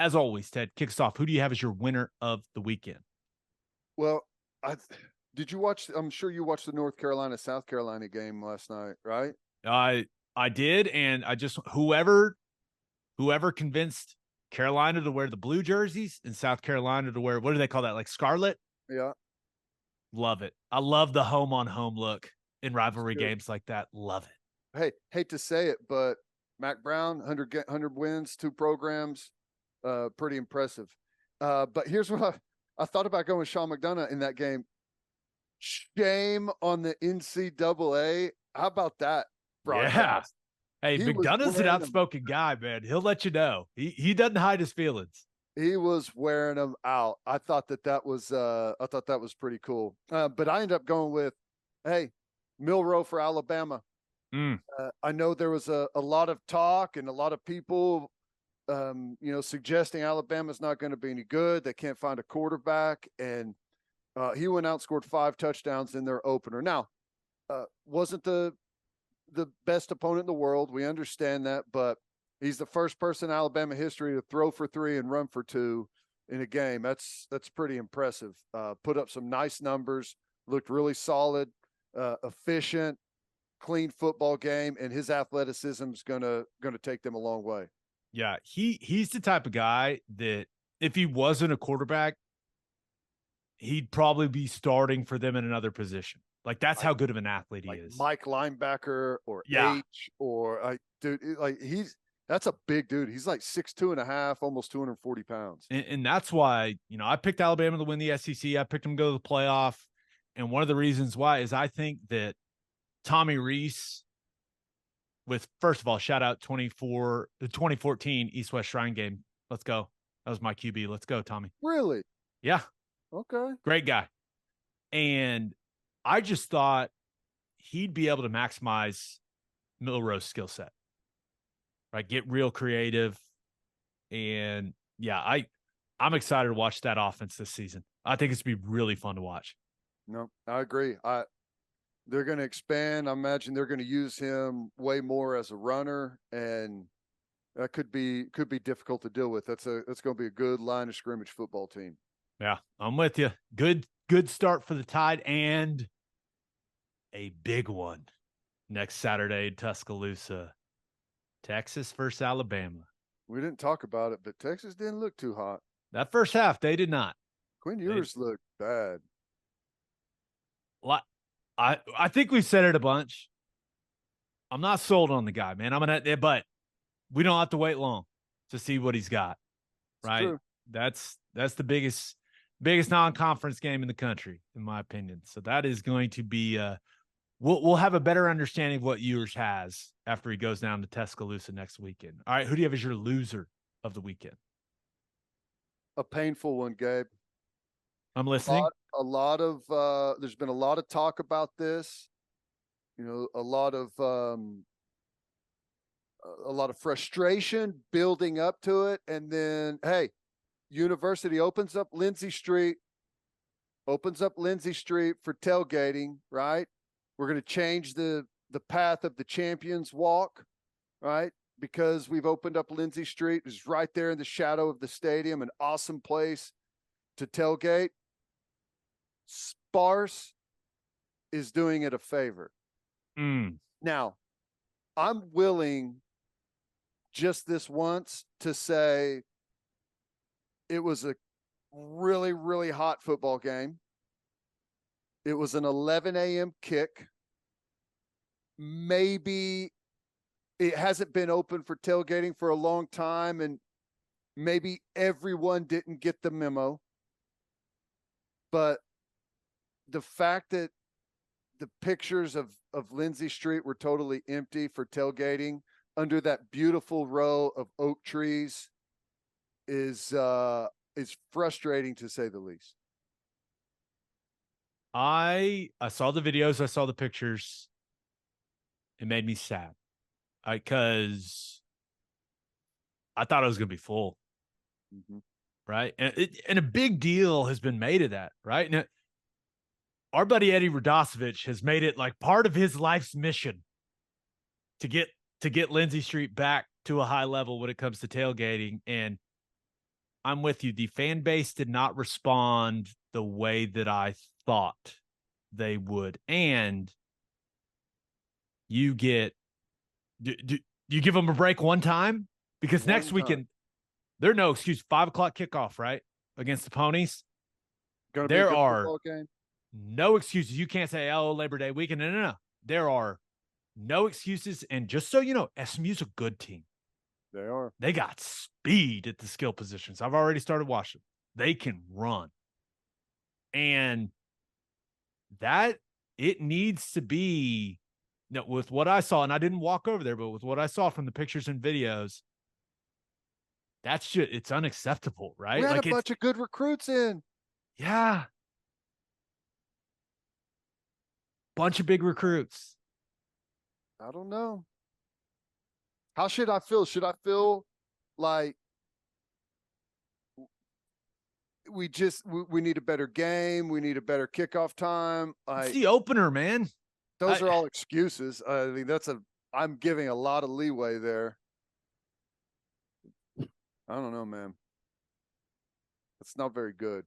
as always, Ted, kick us off. Who do you have as your winner of the weekend? Well, did you watch? I'm sure you watched the North Carolina South Carolina game last night, right? I did, and I just whoever convinced Carolina to wear the blue jerseys and South Carolina to wear, what do they call that? Like scarlet? Yeah. Love it. I love the home on home look in rivalry Good. games like that. Love it. Hey, hate to say it, but Mac Brown, 100 wins, 2 programs, pretty impressive. But here's what I thought about going Sean McDonough in that game. Shame on the NCAA. How about that broadcast? Yeah. Hey, He was McDonough's an wearing them. outspoken guy, man. He'll let you know. He doesn't hide his feelings. He was wearing them out. I thought that was pretty cool. But I ended up going with, hey, Milroe for Alabama. I know there was a lot of talk and a lot of people, suggesting Alabama's not going to be any good. They can't find a quarterback. And he went out and scored 5 touchdowns in their opener. Now, wasn't the best opponent in the world. We understand that, but he's the first person in Alabama history to throw for 3 and run for 2 in a game. That's pretty impressive. Put up some nice numbers, looked really solid, efficient, clean football game, and his athleticism is gonna take them a long way. Yeah, he's the type of guy that if he wasn't a quarterback, he'd probably be starting for them in another position. Like that's how good of an athlete he is. Mike linebacker or H or dude, that's a big dude. He's like 6'2.5", almost 240 pounds. And that's why, I picked Alabama to win the SEC. I picked them to go to the playoff. And one of the reasons why is I think that Tommy Rees with, first of all, shout out the 2014 East-West Shrine game. Let's go. That was my QB. Let's go, Tommy. Really? Yeah. Okay. Great guy. And I just thought he'd be able to maximize Milroe's skill set, right? Get real creative. And yeah, I'm excited to watch that offense this season. I think it's going to be really fun to watch. No, I agree. They're going to expand. I imagine they're going to use him way more as a runner, and that could be difficult to deal with. That's going to be a good line of scrimmage football team. Yeah, I'm with you. Good start for the Tide, and a big one next Saturday in Tuscaloosa. Texas versus Alabama. We didn't talk about it, but Texas didn't look too hot. That first half, they did not. Quinn Ewers looked bad. I think we've said it a bunch. I'm not sold on the guy, man. But we don't have to wait long to see what he's got. Right? True. That's the biggest non-conference game in the country, in my opinion. So that is going to be we'll have a better understanding of what Ewers has after he goes down to Tuscaloosa next weekend. All right, who do you have as your loser of the weekend? A painful one, Gabe. I'm listening. A lot of there's been a lot of talk about this. A lot of frustration building up to it, and then hey, University opens up Lindsey Street for tailgating, right? We're going to change the path of the Champions Walk, right? Because we've opened up Lindsey Street. It's right there in the shadow of the stadium, an awesome place to tailgate. Sparse is doing it a favor. Now, I'm willing just this once to say it was a really, really hot football game. It was an 11 a.m. kick. Maybe it hasn't been open for tailgating for a long time, and maybe everyone didn't get the memo. But the fact that the pictures of Lindsey Street were totally empty for tailgating under that beautiful row of oak trees is frustrating, to say the least. I saw the videos. I saw the pictures. It made me sad because I thought it was going to be full. Mm-hmm. Right. And a big deal has been made of that. Right. Now, our buddy Eddie Radosevich has made it like part of his life's mission to get Lindsey Street back to a high level when it comes to tailgating. And I'm with you. The fan base did not respond the way that I thought they would. And you get, do you give them a break one time? Because next weekend, there's no excuse. 5:00 kickoff, right? Against the Ponies. Gonna be a good football game. No excuses. You can't say, oh, Labor Day weekend. No. There are no excuses. And just so you know, SMU's a good team. They are. They got speed at the skill positions. I've already started watching. They can run. And that it needs to be, you know, with what I saw, and I didn't walk over there, but with what I saw from the pictures and videos, that's just, it's unacceptable, right? We had a bunch of good recruits in. Yeah. Bunch of big recruits. I don't know. How should I feel? Should I feel like we need a better game? We need a better kickoff time? It's the opener, man. Those are all excuses. I mean, I'm giving a lot of leeway there. I don't know, man. It's not very good.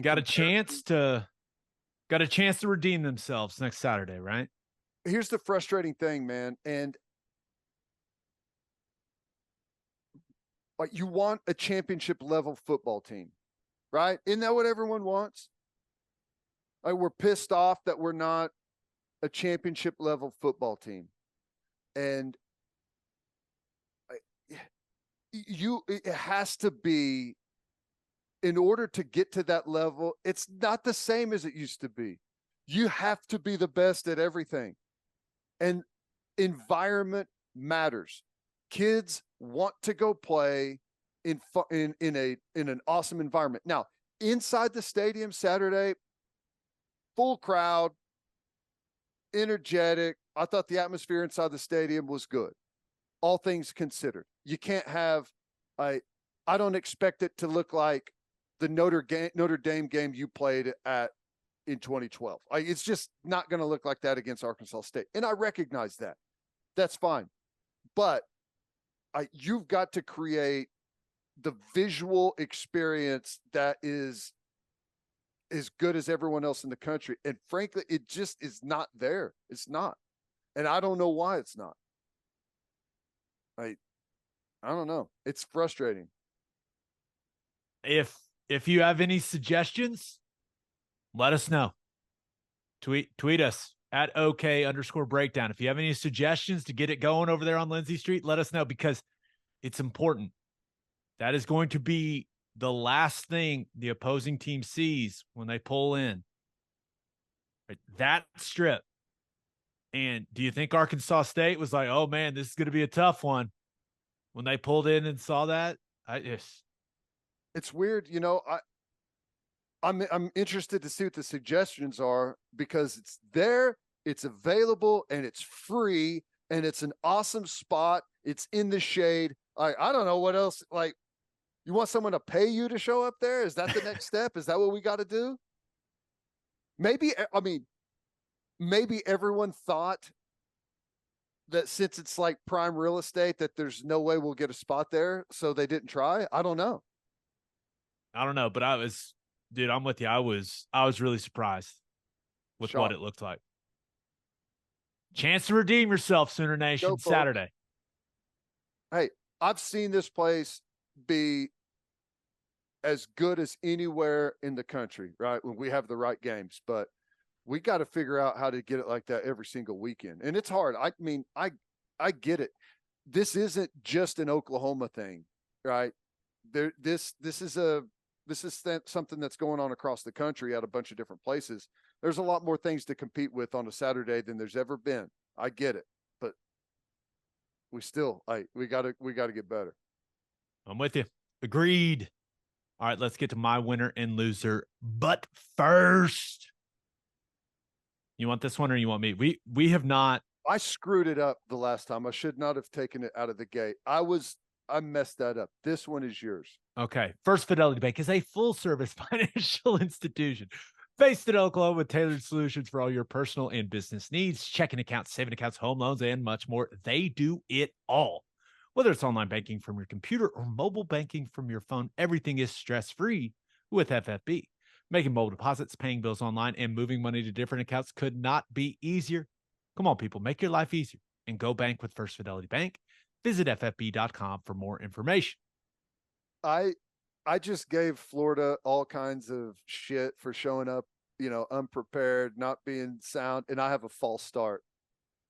Got a chance to redeem themselves next Saturday, right? Here's the frustrating thing, man. And like, you want a championship level football team, right? Isn't that what everyone wants? Like, we're pissed off that we're not a championship level football team. And it has to be, in order to get to that level, it's not the same as it used to be. You have to be the best at everything. And environment matters. Kids want to go play in an awesome environment. Now, inside the stadium Saturday, full crowd, energetic. I thought the atmosphere inside the stadium was good, all things considered. You can't have I don't expect it to look like the Notre Dame game you played at in 2012. It's just not going to look like that against Arkansas State. And I recognize that. That's fine. But you've got to create the visual experience that is as good as everyone else in the country. And frankly, it just is not there. It's not. And I don't know why it's not. I don't know. It's frustrating. If you have any suggestions, let us know. Tweet us at OK_breakdown. If you have any suggestions to get it going over there on Lindsey Street, let us know, because it's important. That is going to be the last thing the opposing team sees when they pull in. Right? That strip. And do you think Arkansas State was like, oh man, this is going to be a tough one, when they pulled in and saw that? It's weird, you know. I'm interested to see what the suggestions are, because it's there, it's available, and it's free, and it's an awesome spot. It's in the shade. I don't know what else. Like, you want someone to pay you to show up there? Is that the next step? Is that what we got to do? Maybe everyone thought that since it's like prime real estate, that there's no way we'll get a spot there, so they didn't try. I don't know, but I'm with you. I was really surprised with what it looked like. Chance to redeem yourself, Sooner Nation, Saturday. Hey, I've seen this place be as good as anywhere in the country, right? When we have the right games, but we got to figure out how to get it like that every single weekend. And it's hard. I mean, I get it. This isn't just an Oklahoma thing, right? This is something that's going on across the country at a bunch of different places. There's a lot more things to compete with on a Saturday than there's ever been. I get it, but we got to get better. I'm with you. Agreed. All right, let's get to my winner and loser. But first, you want this one or you want me? We have not. I screwed it up the last time. I should not have taken it out of the gate. I messed that up. This one is yours. Okay. First Fidelity Bank is a full-service financial institution based in Oklahoma with tailored solutions for all your personal and business needs, checking accounts, saving accounts, home loans, and much more. They do it all. Whether it's online banking from your computer or mobile banking from your phone, everything is stress-free with FFB. Making mobile deposits, paying bills online, and moving money to different accounts could not be easier. Come on, people, make your life easier and go bank with First Fidelity Bank. Visit ffb.com for more information. I just gave Florida all kinds of shit for showing up, unprepared, not being sound, and I have a false start.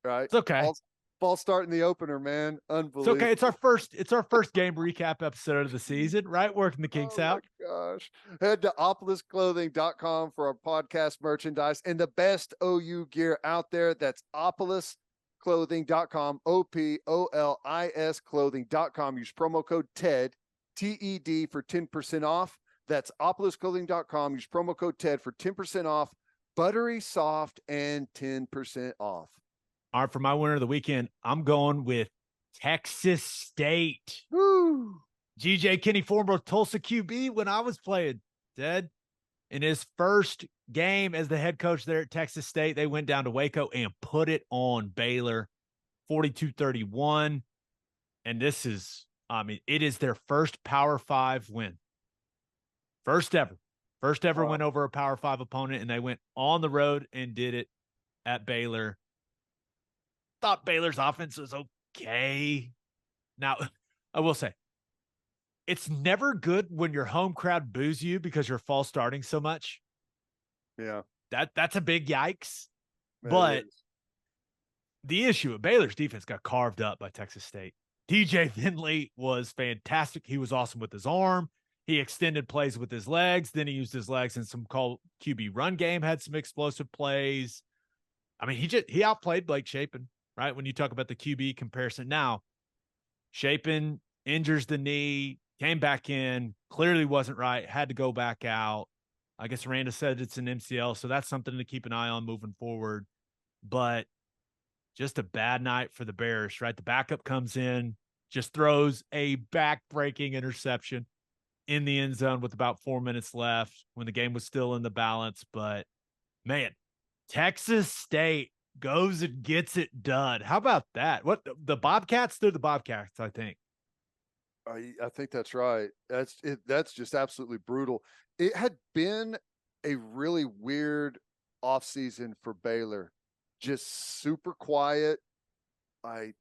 Right? It's okay. False start in the opener, man. Unbelievable. It's okay. It's our first game recap episode of the season, right? Working the kinks out. Oh my gosh. Head to opolisclothing.com for our podcast merchandise and the best OU gear out there. That's opolisclothing.com, OPOLIS clothing.com. Use promo code TED, TED for 10% off. That's opolisclothing.com. Use promo code TED for 10% off. Buttery, soft, and 10% off. All right, for my winner of the weekend, I'm going with Texas State. Woo! GJ Kinney, former Tulsa QB when I was playing, Ted. In his first game as the head coach there at Texas State, they went down to Waco and put it on Baylor, 42-31. And this is, it is their first Power 5 win. First ever win over a Power 5 opponent, and they went on the road and did it at Baylor. Thought Baylor's offense was okay. Now, I will say, it's never good when your home crowd boos you because you're false starting so much. Yeah. That's a big yikes. But the issue of Baylor's defense got carved up by Texas State. DJ Finley was fantastic. He was awesome with his arm. He extended plays with his legs. Then he used his legs in some QB run game, had some explosive plays. He outplayed Blake Shapen. Right? When you talk about the QB comparison. Now, Shapen injures the knee, came back in, clearly wasn't right, had to go back out. I guess Randa said it's an MCL, so that's something to keep an eye on moving forward. But just a bad night for the Bears, right? The backup comes in, just throws a back-breaking interception in the end zone with about 4 minutes left when the game was still in the balance. But, man, Texas State goes and gets it done. How about that? What the Bobcats? They're the Bobcats, I think. I think that's right. That's just absolutely brutal. It had been a really weird offseason for Baylor. Just super quiet. I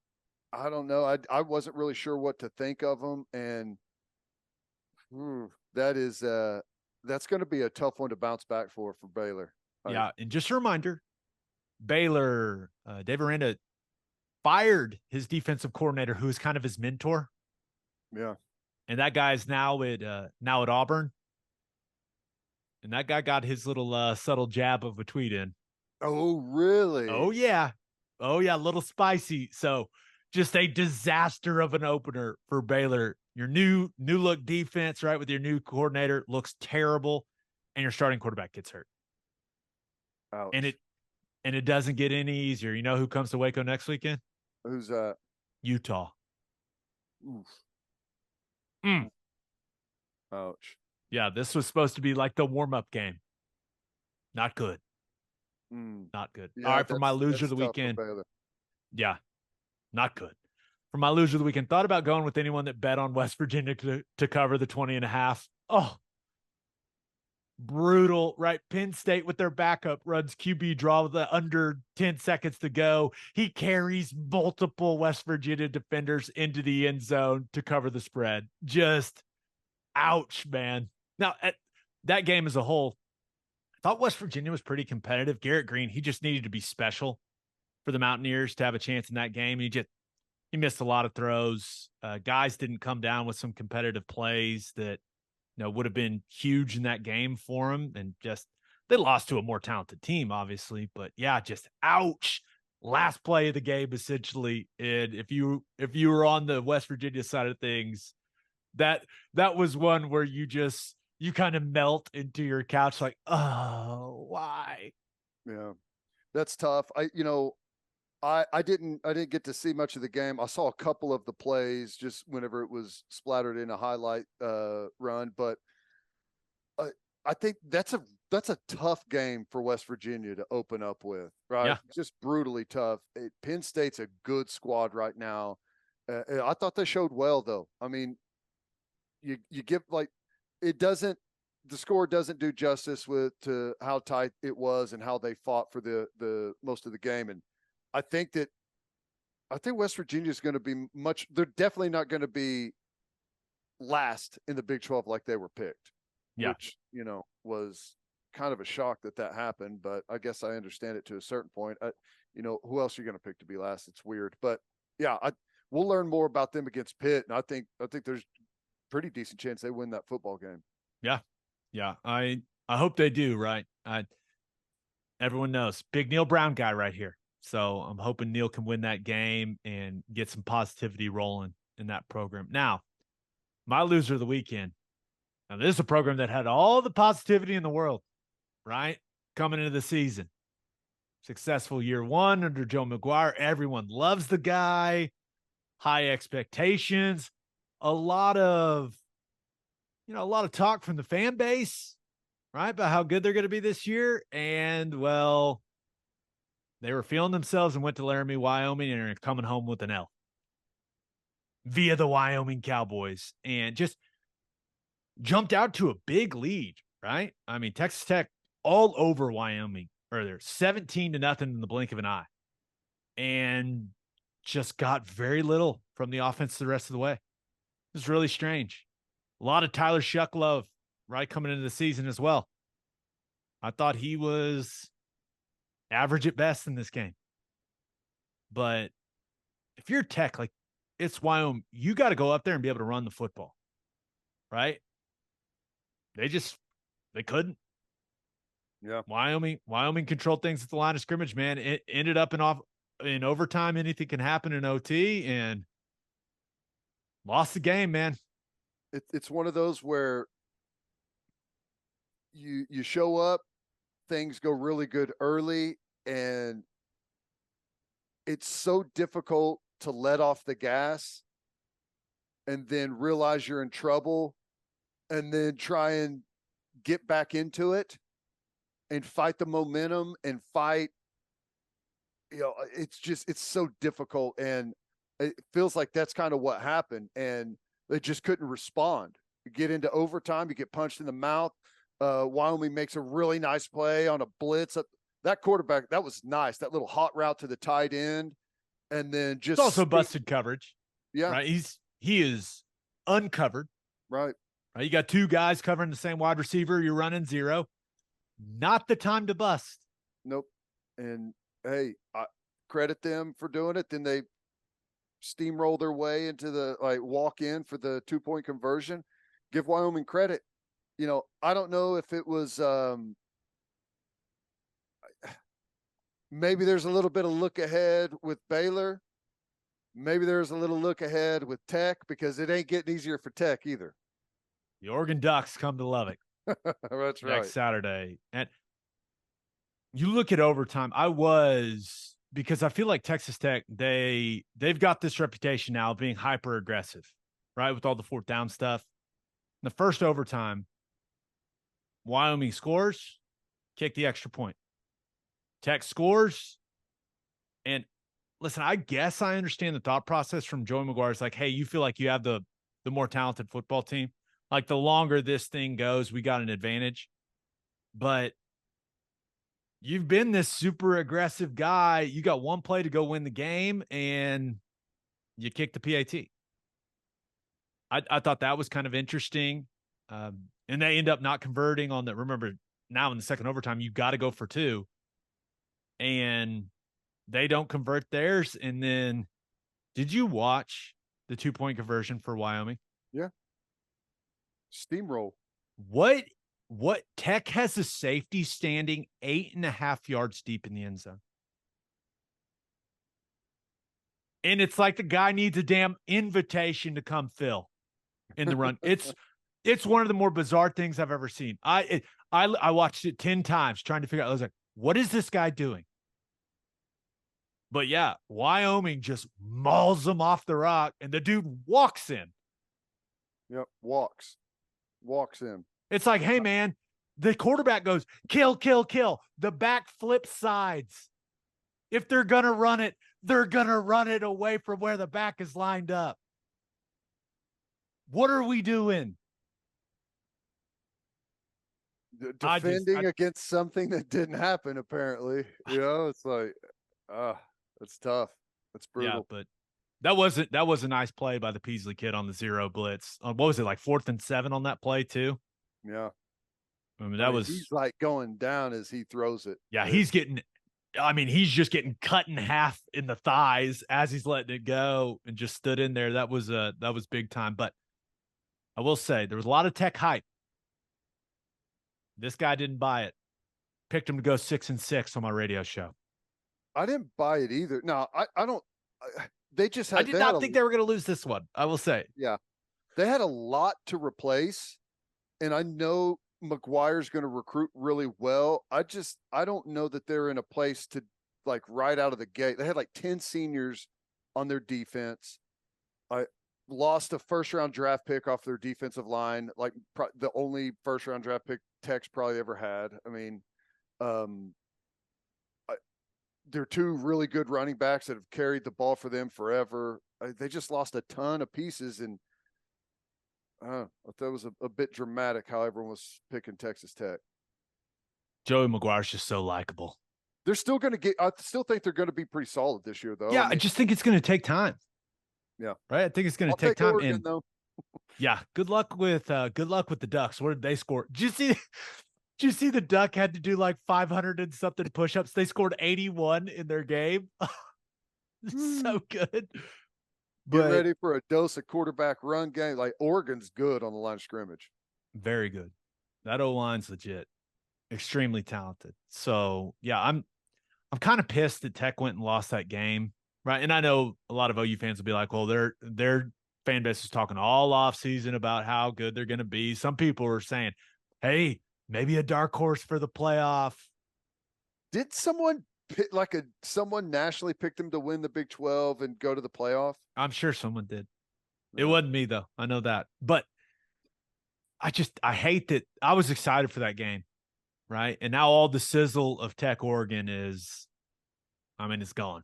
don't know. I wasn't really sure what to think of them, and that's going to be a tough one to bounce back for Baylor. Yeah, and just a reminder, Baylor, Dave Aranda fired his defensive coordinator, who is kind of his mentor. Yeah. And that guy's now at Auburn. And that guy got his little subtle jab of a tweet in. Oh, really? Oh, yeah. A little spicy. So just a disaster of an opener for Baylor. Your new look defense, right, with your new coordinator looks terrible, and your starting quarterback gets hurt. Ouch. And it doesn't get any easier. You know who comes to Waco next weekend? Who's that? Utah. Oof. Ouch. Yeah, this was supposed to be like the warm-up game. Not good. Not good. Yeah, all right, for my loser of the weekend. Yeah, not good. For my loser of the weekend, thought about going with anyone that bet on West Virginia to cover the 20.5. Oh, brutal, right? Penn State with their backup runs QB draw with under 10 seconds to go. He carries multiple West Virginia defenders into the end zone to cover the spread. Just ouch, man. Now, at that game as a whole, I thought West Virginia was pretty competitive. Garrett Green, he just needed to be special for the Mountaineers to have a chance in that game. He missed a lot of throws. Guys didn't come down with some competitive plays that would have been huge in that game for him. And just they lost to a more talented team, obviously. But yeah, just ouch. Last play of the game, essentially. And if you were on the West Virginia side of things, that was one where you kind of melt into your couch like, oh, why? Yeah, that's tough. I didn't get to see much of the game. I saw a couple of the plays just whenever it was splattered in a highlight run, but I think that's a tough game for West Virginia to open up with, right? Yeah. Just brutally tough. Penn State's a good squad right now. I thought they showed well, though. I mean, you give like it doesn't. The score doesn't do justice to how tight it was and how they fought for the most of the game. And I think West Virginia is going to be much. They're definitely not going to be last in the Big 12 like they were picked, which was kind of a shock that happened. But I guess I understand it to a certain point. Who else are you going to pick to be last? It's weird, but yeah, we'll learn more about them against Pitt, and I think there's pretty decent chance they win that football game. Yeah, I hope they do. Right, everyone knows big Neil Brown guy right here. So I'm hoping Neil can win that game and get some positivity rolling in that program. Now, my loser of the weekend. Now, this is a program that had all the positivity in the world, right? Coming into the season. Successful year one under Joe McGuire. Everyone loves the guy. High expectations. A lot of talk from the fan base, right? About how good they're going to be this year. And, well, they were feeling themselves and went to Laramie, Wyoming, and are coming home with an L via the Wyoming Cowboys and just jumped out to a big lead, right? I mean, Texas Tech all over Wyoming earlier, 17-0 in the blink of an eye, and just got very little from the offense the rest of the way. It was really strange. A lot of Tyler Shuck love, right, coming into the season as well. I thought he was average at best in this game. But if you're Tech, like, it's Wyoming, you got to go up there and be able to run the football, right? They couldn't. Yeah. Wyoming controlled things at the line of scrimmage, man. It ended up in overtime. Anything can happen in OT, and lost the game, man. It's one of those where you show up, things go really good early, and it's so difficult to let off the gas and then realize you're in trouble and then try and get back into it and fight the momentum and fight. It's so difficult, and it feels like that's kind of what happened, and they just couldn't respond. You get into overtime, you get punched in the mouth. Wyoming makes a really nice play on a blitz. That quarterback, that was nice. That little hot route to the tight end, and then just it's also busted coverage. Yeah, right. He is uncovered. Right. You got two guys covering the same wide receiver. You're running zero. Not the time to bust. Nope. And hey, I credit them for doing it. Then they steamroll their way into the walk in for the 2-point conversion. Give Wyoming credit. I don't know if it was maybe there's a little bit of look ahead with Baylor. Maybe there's a little look ahead with Tech, because it ain't getting easier for Tech either. The Oregon Ducks come to Lubbock. That's right. Next Saturday. And you look at overtime. Because I feel like Texas Tech, they've got this reputation now of being hyper aggressive, right? With all the fourth down stuff. In the first overtime, Wyoming scores, kick the extra point. Tech scores. And listen, I guess I understand the thought process from Joey McGuire. It's like, hey, you feel like you have the more talented football team. Like, the longer this thing goes, we got an advantage. But you've been this super aggressive guy. You got one play to go win the game, and you kick the PAT. I thought that was kind of interesting. And they end up not converting on that. Remember, now in the second overtime, you got to go for two. And they don't convert theirs. And then, did you watch the 2-point conversion for Wyoming? Yeah. Steamroll. What Tech has a safety standing 8.5 yards deep in the end zone. And it's like the guy needs a damn invitation to come fill in the run. It's one of the more bizarre things I've ever seen. I watched it 10 times trying to figure out. I was like, what is this guy doing? But yeah, Wyoming just mauls them off the rock, and the dude walks in. Yep, walks in. It's like, hey, man, the quarterback goes, kill, kill, kill. The back flip sides. If they're going to run it, They're going to run it away from where the back is lined up. What are we doing? Defending against something that didn't happen, apparently. It's like, that's tough. That's brutal. Yeah, but that was a nice play by the Peasley kid on the 0 blitz. What was it, like 4th and 7 on that play too? Yeah. I mean, he's like going down as he throws it. Yeah, he's just getting cut in half in the thighs as he's letting it go and just stood in there. That was big time. But I will say there was a lot of Tech hype. This guy didn't buy it. Picked him to go 6-6 on my radio show. I didn't buy it either. No, I don't. They just had. I did not think they were going to lose this one. I will say. Yeah, they had a lot to replace, and I know McGuire's going to recruit really well. I don't know that they're in a place to, like, right out of the gate. They had like 10 seniors on their defense. I lost a first-round draft pick off their defensive line, like the only first-round draft pick Tech's probably ever had. I mean, they're 2 really good running backs that have carried the ball for them forever. They just lost a ton of pieces, and I thought that was a bit dramatic how everyone was picking Texas Tech. Joey McGuire's just so likable. They're still going to get. I still think they're going to be pretty solid this year, though. Yeah, I just think it's going to take time. Yeah, right. I think it's going to take time. Oregon, though. Yeah, good luck with the Ducks. What did they score? Did you see the Duck had to do like 500 and something push-ups? They scored 81 in their game. So good. Get ready for a dose of quarterback run game. Like, Oregon's good on the line of scrimmage. Very good. That O-line's legit. Extremely talented. So yeah, I'm kind of pissed that Tech went and lost that game. Right. And I know a lot of OU fans will be like, well, their fan base is talking all off season about how good they're going to be. Some people are saying, hey, maybe a dark horse for the playoff. Did someone someone nationally pick them to win the Big 12 and go to the playoff? I'm sure someone did. It wasn't me, though. I know that. But I hate that. I was excited for that game. Right. And now all the sizzle of Tech Oregon it's gone.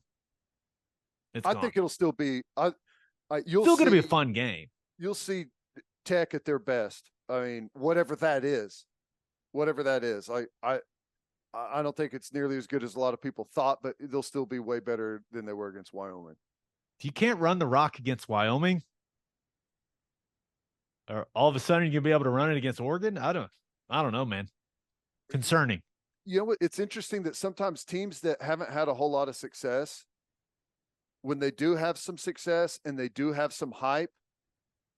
I think it'll still be. You'll still going to be a fun game. You'll see Tech at their best. I mean, whatever that is. I don't think it's nearly as good as a lot of people thought, but they'll still be way better than they were against Wyoming. You can't run the rock against Wyoming, or all of a sudden you'll be able to run it against Oregon. I don't know, man. Concerning. You know what? It's interesting that sometimes teams that haven't had a whole lot of success, when they do have some success and they do have some hype,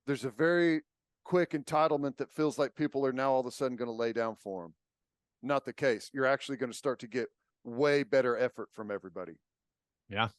there's a very quick entitlement that feels like people are now all of a sudden going to lay down for them. Not the case. You're actually going to start to get way better effort from everybody. Yeah.